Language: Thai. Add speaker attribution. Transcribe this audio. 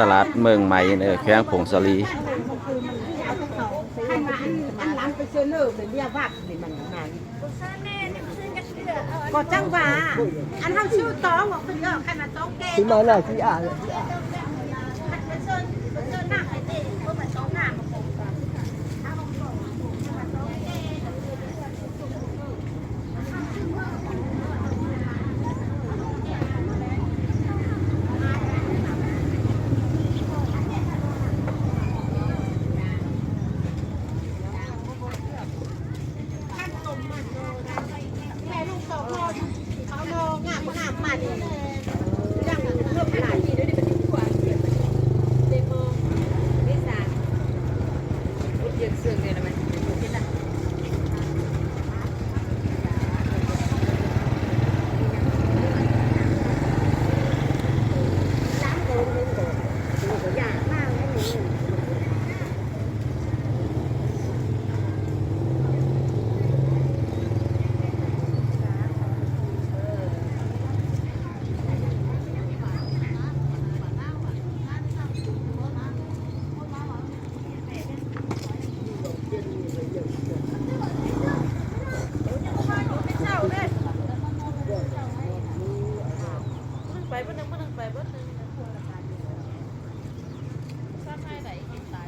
Speaker 1: ตลาดเมืองใหม่แขวงผงสาลี
Speaker 2: อันล้ำไปเชื่อเนอเป็นเรียวัดนี่มันนานก็จังหวะอันเฮาชื่อต้องว่าเพิ่นก็ขนาดต้องเกณฑ์
Speaker 3: ที่มาหน้าที่อ่าน
Speaker 2: มันเชิญหน้าใครเด้เพิ่นมาต้องหน้ามาคงแม่ลูกสองรอเขาโลงามมันยังเริ่มหลายทีเดี๋ยวนี้มันอยู่กว่าเดโมไม่สารพูดเยอะเสื่อมเลยนะมันคิดนะล้างโดนเลยโดนอยากมากเลยนี่ไปบ่นึงไปบ่นึงซ้ำให้ไหนกินตาย